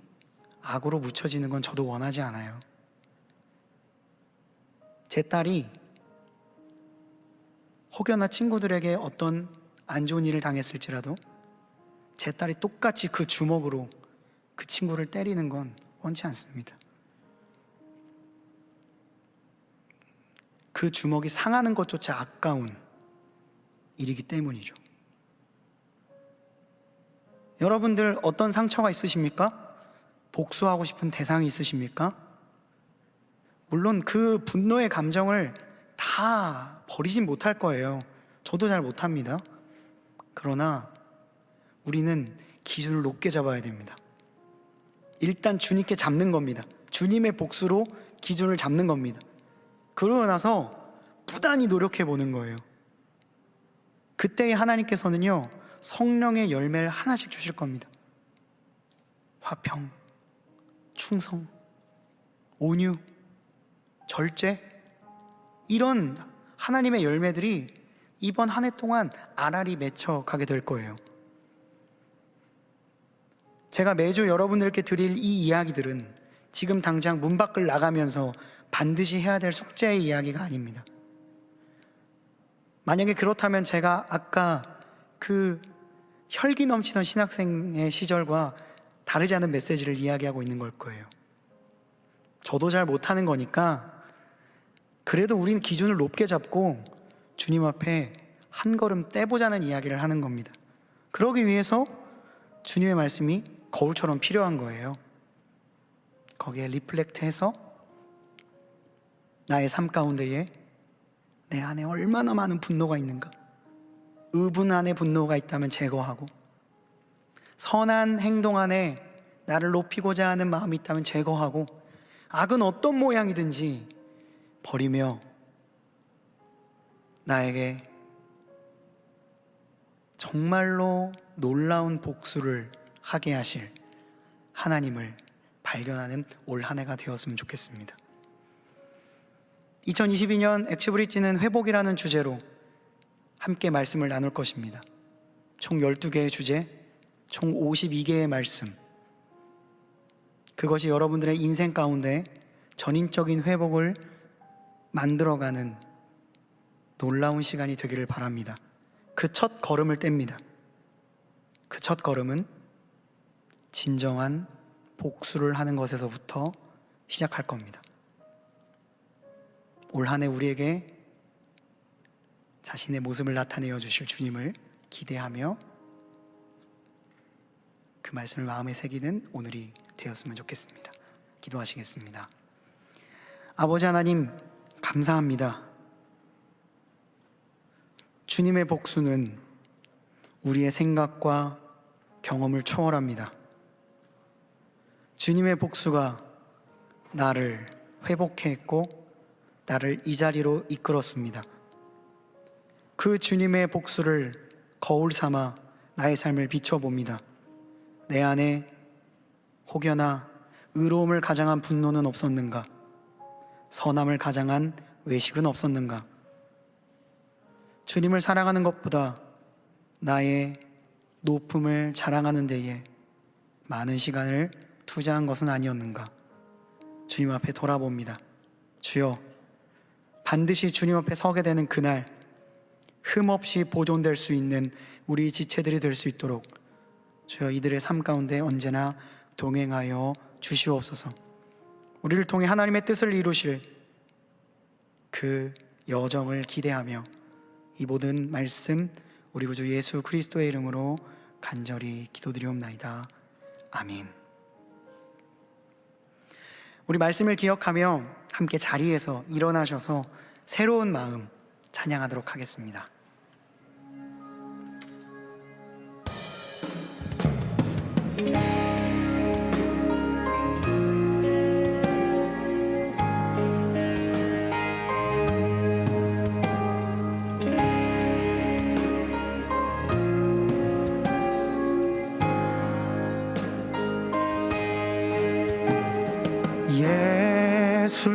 악으로 묻혀지는 건 저도 원하지 않아요. 제 딸이 혹여나 친구들에게 어떤 안 좋은 일을 당했을지라도 제 딸이 똑같이 그 주먹으로 그 친구를 때리는 건 원치 않습니다. 그 주먹이 상하는 것조차 아까운 일이기 때문이죠. 여러분들 어떤 상처가 있으십니까? 복수하고 싶은 대상이 있으십니까? 물론 그 분노의 감정을 다 버리진 못할 거예요. 저도 잘 못합니다. 그러나 우리는 기준을 높게 잡아야 됩니다. 일단 주님께 잡는 겁니다. 주님의 복수로 기준을 잡는 겁니다. 그러고 나서 부단히 노력해 보는 거예요. 그때 하나님께서는요, 성령의 열매를 하나씩 주실 겁니다. 화평, 충성, 온유, 절제, 이런 하나님의 열매들이 이번 한 해 동안 알알이 맺혀가게 될 거예요. 제가 매주 여러분들께 드릴 이 이야기들은 지금 당장 문 밖을 나가면서 반드시 해야 될 숙제의 이야기가 아닙니다. 만약에 그렇다면 제가 아까 그 혈기 넘치던 신학생의 시절과 다르지 않은 메시지를 이야기하고 있는 걸 거예요. 저도 잘 못하는 거니까 그래도 우리는 기준을 높게 잡고 주님 앞에 한 걸음 떼보자는 이야기를 하는 겁니다. 그러기 위해서 주님의 말씀이 거울처럼 필요한 거예요. 거기에 리플렉트해서 나의 삶 가운데에 내 안에 얼마나 많은 분노가 있는가, 의분 안에 분노가 있다면 제거하고, 선한 행동 안에 나를 높이고자 하는 마음이 있다면 제거하고, 악은 어떤 모양이든지 버리며 나에게 정말로 놀라운 복수를 하게 하실 하나님을 발견하는 올 한 해가 되었으면 좋겠습니다. 2022년 엑스브릿지는 회복이라는 주제로 함께 말씀을 나눌 것입니다. 총 12개의 주제, 총 52개의 말씀. 그것이 여러분들의 인생 가운데 전인적인 회복을 만들어가는 놀라운 시간이 되기를 바랍니다. 그 첫 걸음을 뗍니다. 그 첫 걸음은 진정한 복수를 하는 것에서부터 시작할 겁니다. 올 한 해 우리에게 자신의 모습을 나타내어 주실 주님을 기대하며 그 말씀을 마음에 새기는 오늘이 되었으면 좋겠습니다. 기도하시겠습니다. 아버지 하나님, 감사합니다. 주님의 복수는 우리의 생각과 경험을 초월합니다. 주님의 복수가 나를 회복해 했고 나를 이 자리로 이끌었습니다. 그 주님의 복수를 거울 삼아 나의 삶을 비춰봅니다. 내 안에 혹여나 의로움을 가장한 분노는 없었는가? 선함을 가장한 외식은 없었는가? 주님을 사랑하는 것보다 나의 높음을 자랑하는 데에 많은 시간을 투자한 것은 아니었는가? 주님 앞에 돌아봅니다. 주여, 반드시 주님 앞에 서게 되는 그날 흠없이 보존될 수 있는 우리 지체들이 될 수 있도록 주여 이들의 삶 가운데 언제나 동행하여 주시옵소서. 우리를 통해 하나님의 뜻을 이루실 그 여정을 기대하며 이 모든 말씀 우리 구주 예수 그리스도의 이름으로 간절히 기도드리옵나이다. 아멘. 우리 말씀을 기억하며 함께 자리에서 일어나셔서 새로운 마음 찬양하도록 하겠습니다. 예수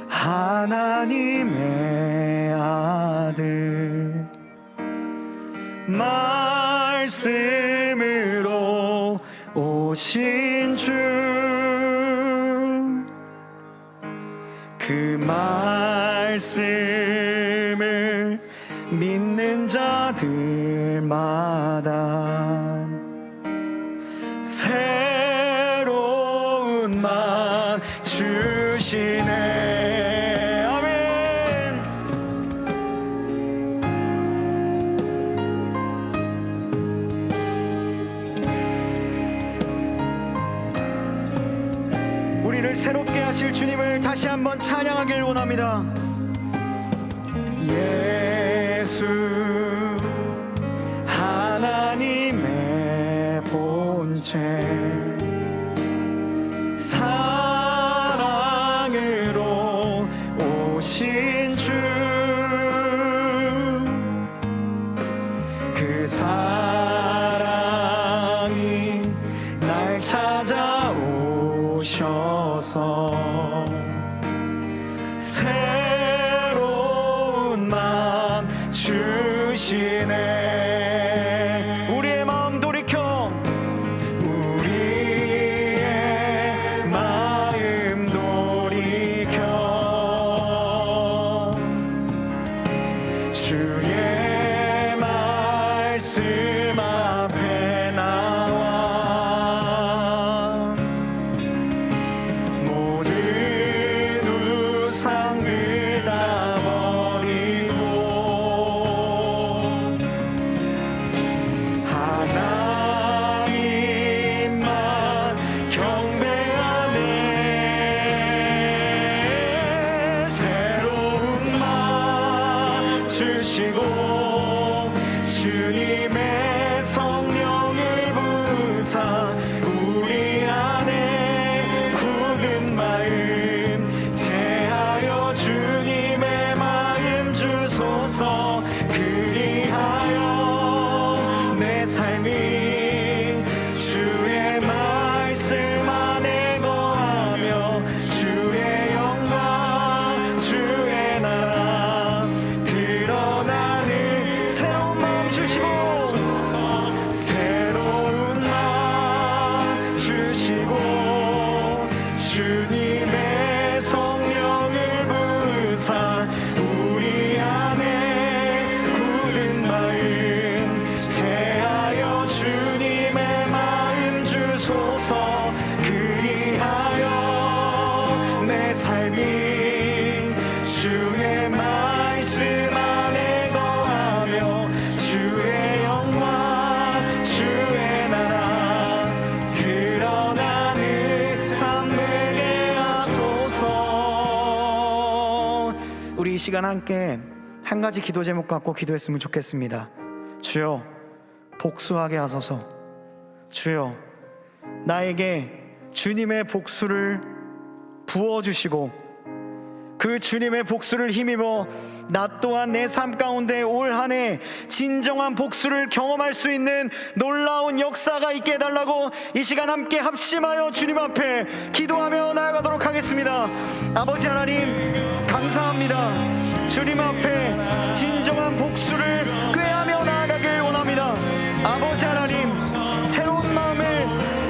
하나님의 아들 말씀으로 오신 주 그 말씀을 믿는 자들마다 새로운 만 주시네. 아멘. 우리를 새롭게 하실 주님을 다시 한번 찬양하길 원합니다. 예수 하나님의 본체 사랑으로 오신 주 그 사랑이 날 찾아오셔서 새로운 맘 주시네. 우리의 마음 돌이켜 우리의 마음 돌이켜 주의 말씀 앞에 나와 모든 우상들 다 버리고 하나님만 경배하네. 새로운 맘 주시고 주님의 성령을 부사 우리 안에 굳은 마음 제하여 주님의 마음 주소서. 그리하여 내 삶이 주의 말씀 안에 거하며 주의 영광 주의 나라 드러나는 새로운 마음 주시고 새로운 마음 주시고 주님의 성령을 부사 우리 안에 굳은 마음 제하여 주님의 마음 주소서. 그리하여 내 삶이 주의 말씀 안에 거하며 주의 영광 주의 나라 드러나는 삶 되게 하소서. 우리 이 시간 함께 한 가지 기도 제목 갖고 기도했으면 좋겠습니다. 주여 복수하게 하소서. 주여 나에게 주님의 복수를 부어주시고 그 주님의 복수를 힘입어 나 또한 내 삶 가운데 올 한 해 진정한 복수를 경험할 수 있는 놀라운 역사가 있게 해달라고 이 시간 함께 합심하여 주님 앞에 기도하며 나아가도록 하겠습니다. 아버지 하나님, 감사합니다. 주님 앞에 진정한 복수를 꾀하며 나아가길 원합니다. 아버지 하나님, 새로운 마음을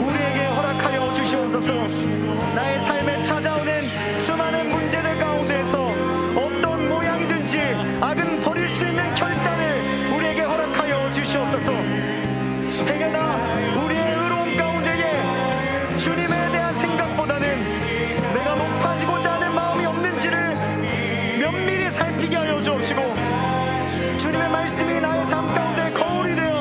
우리에게 허락하여 주시옵소서. 나의 삶에 찾아오는 수많은 문제들 가운데서 어떤 모양이든지 악은 버릴 수 있는 결단을 우리에게 허락하여 주시옵소서. 행여나 우리의 의로움 가운데에 주님에 대한 생각보다는 내가 높아지고자 하는 마음이 없는지를 면밀히 살피게 하여 주옵시고, 주님의 말씀이 나의 삶 가운데 거울이 되어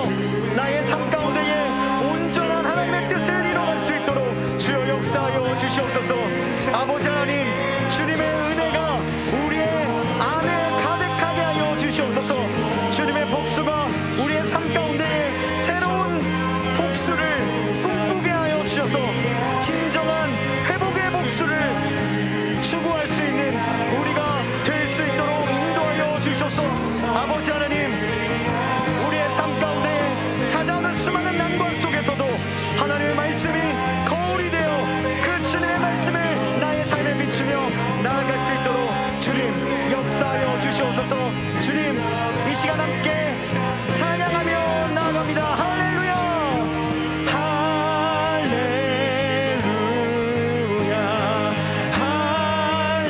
나의 삶 가운데에 온전한 하나님의 뜻을 이뤄갈 수 있도록 주여 역사하여 주시옵소서. 아버지 하나님, 주님의 은혜가 우리의 안에 가득하게 하여 주시옵소서. 주님의 복수가 우리의 삶 가운데에 새로운 복수를 꿈꾸게 하여 주셔서 진정한 회복의 복수를 추구할 수 있는 우리가 될 수 있도록 인도하여 주셔서, 아버지 하나님, 우리의 삶 가운데 찾아오는 수많은 난관 속에서도 하나님의 말씀이 거울이 되어 그 주님의 말씀을 나의 삶에 비추며 나아갈 수 있도록 주님 역사하여 주시옵소서. 주님, 이 시간 함께 찬양하며 나아갑니다. 할렐루야, 할렐루야,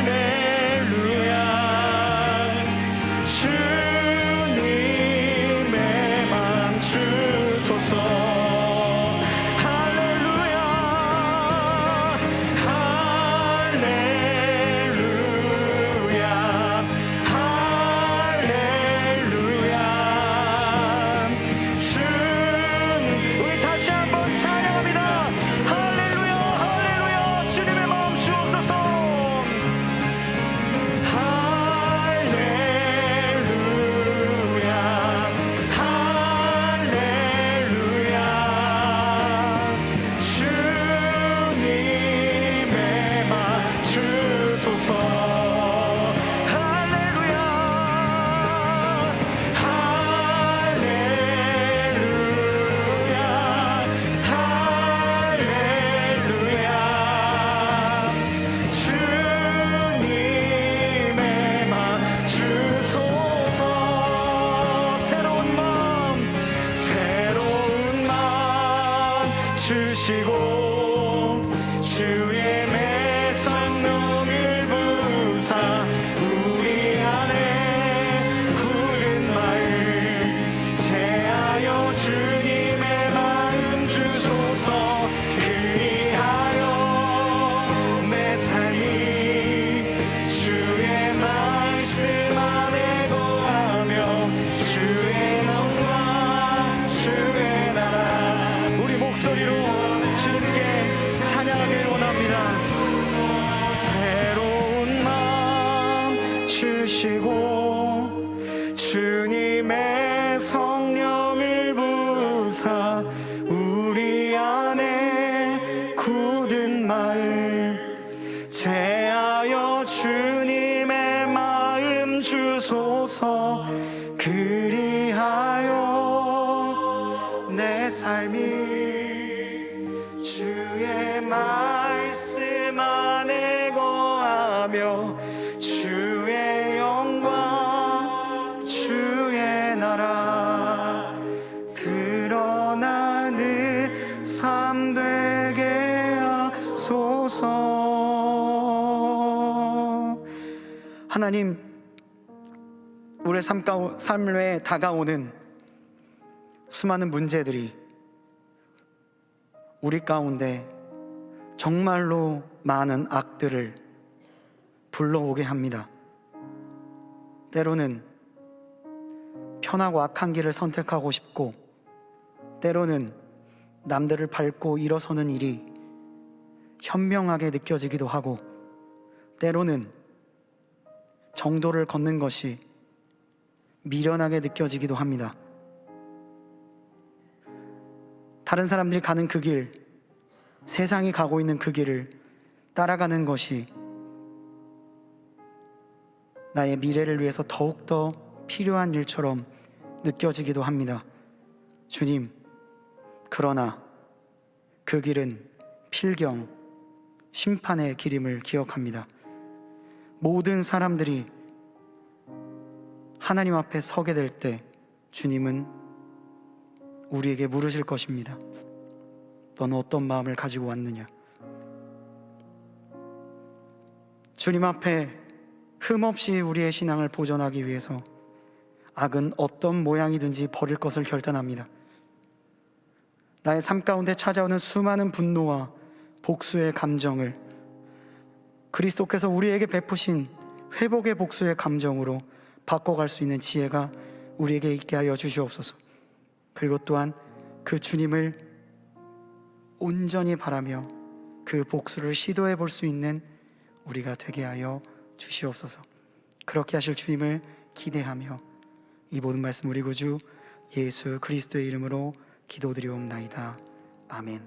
할렐루야. 주님의 맘 주소서. 할렐루야, 할렐루야, 할렐루야. 주님, 우리 다시 한번 찬양합니다. 할렐루야, 할렐루야. 주님의 마음 주옵소서. 할렐루야, 할렐루야. 주님의 맘 주소서. 할렐루야, 할렐루야, 할렐루야. 주님의 맘 주소서. 새로운 마음 주시고 주의 매성령을 부사 우리 안에 굳은 마음 제하여 주님의 마음 주소서. 그리하여 내 삶이 주의 말씀 안에 거하며 주의 영광 주의 나라. 우리 목소리로 주님께 찬양하길 원합니다. 새로운 마음 주시고 주님의 성령을 부사 우리 안에 굳은 마음 제하여 주님의 마음 주소서. 그리하여 내 삶이 주의 말씀 안에 거하며 주의 영광 주의 나라 드러나는 삶 되게 하소서. 하나님, 우리의 삶에 다가오는 수많은 문제들이 우리 가운데 정말로 많은 악들을 불러오게 합니다. 때로는 편하고 악한 길을 선택하고 싶고, 때로는 남들을 밟고 일어서는 일이 현명하게 느껴지기도 하고, 때로는 정도를 걷는 것이 미련하게 느껴지기도 합니다. 다른 사람들이 가는 그 길, 세상이 가고 있는 그 길을 따라가는 것이 나의 미래를 위해서 더욱더 필요한 일처럼 느껴지기도 합니다. 주님, 그러나 그 길은 필경, 심판의 길임을 기억합니다. 모든 사람들이 하나님 앞에 서게 될 때 주님은 우리에게 물으실 것입니다. 너는 어떤 마음을 가지고 왔느냐? 주님 앞에 흠없이 우리의 신앙을 보존하기 위해서 악은 어떤 모양이든지 버릴 것을 결단합니다. 나의 삶 가운데 찾아오는 수많은 분노와 복수의 감정을 그리스도께서 우리에게 베푸신 회복의 복수의 감정으로 바꿔갈 수 있는 지혜가 우리에게 있게 하여 주시옵소서. 그리고 또한 그 주님을 온전히 바라며 그 복수를 시도해 볼 수 있는 우리가 되게 하여 주시옵소서. 그렇게 하실 주님을 기대하며 이 모든 말씀 우리 구주 예수 그리스도의 이름으로 기도드리옵나이다. 아멘.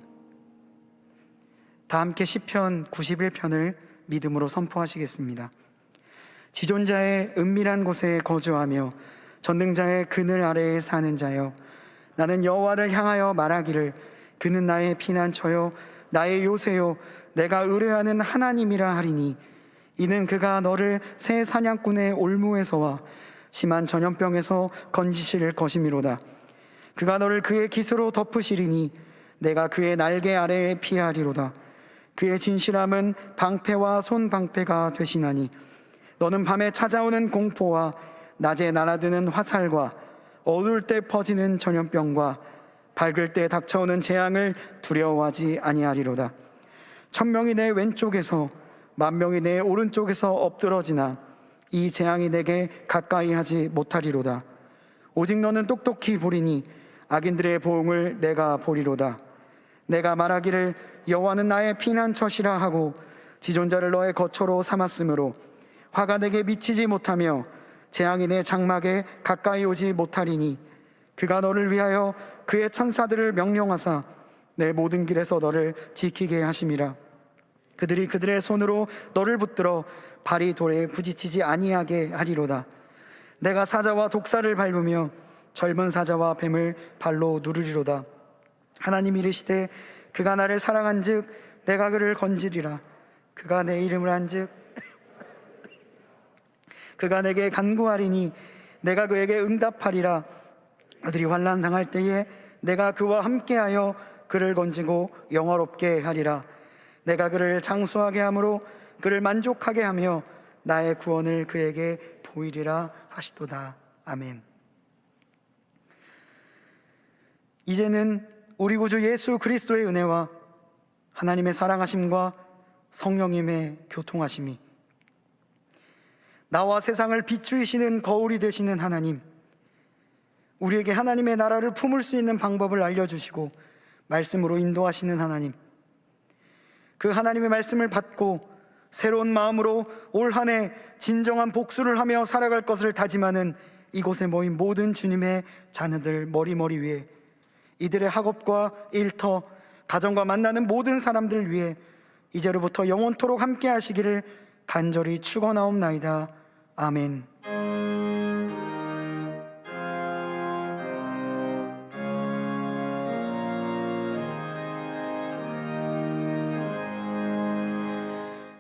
다 함께 시편 91편을 믿음으로 선포하시겠습니다. 지존자의 은밀한 곳에 거주하며 전능자의 그늘 아래에 사는 자여, 나는 여호와를 향하여 말하기를 그는 나의 피난처요 나의 요새요 내가 의뢰하는 하나님이라 하리니, 이는 그가 너를 새 사냥꾼의 올무에서와 심한 전염병에서 건지실 것이미로다. 그가 너를 그의 깃으로 덮으시리니 내가 그의 날개 아래에 피하리로다. 그의 진실함은 방패와 손방패가 되시나니, 너는 밤에 찾아오는 공포와 낮에 날아드는 화살과 어두울 때 퍼지는 전염병과 밝을 때 닥쳐오는 재앙을 두려워하지 아니하리로다. 1000명이 내 왼쪽에서 10,000명이 내 오른쪽에서 엎드러지나 이 재앙이 내게 가까이 하지 못하리로다. 오직 너는 똑똑히 보리니 악인들의 보응을 내가 보리로다. 내가 말하기를 여호와는 나의 피난처시라 하고 지존자를 너의 거처로 삼았으므로 화가 내게 미치지 못하며 재앙이 내 장막에 가까이 오지 못하리니, 그가 너를 위하여 그의 천사들을 명령하사 내 모든 길에서 너를 지키게 하심이라. 그들이 그들의 손으로 너를 붙들어 발이 돌에 부딪히지 아니하게 하리로다. 내가 사자와 독사를 밟으며 젊은 사자와 뱀을 발로 누르리로다. 하나님 이르시되 그가 나를 사랑한즉 내가 그를 건지리라. 그가 내 이름을 한즉 그가 내게 간구하리니 내가 그에게 응답하리라. 그들이 환난 당할 때에 내가 그와 함께하여 그를 건지고 영화롭게 하리라. 내가 그를 장수하게 함으로 그를 만족하게 하며 나의 구원을 그에게 보이리라 하시도다. 아멘. 이제는 우리 구주 예수 그리스도의 은혜와 하나님의 사랑하심과 성령님의 교통하심이, 나와 세상을 비추이시는 거울이 되시는 하나님, 우리에게 하나님의 나라를 품을 수 있는 방법을 알려주시고 말씀으로 인도하시는 하나님, 그 하나님의 말씀을 받고 새로운 마음으로 올 한 해 진정한 복수를 하며 살아갈 것을 다짐하는 이곳에 모인 모든 주님의 자녀들 머리머리 위에, 이들의 학업과 일터, 가정과 만나는 모든 사람들 위해 이제로부터 영원토록 함께 하시기를 간절히 축원하옵나이다. 아멘.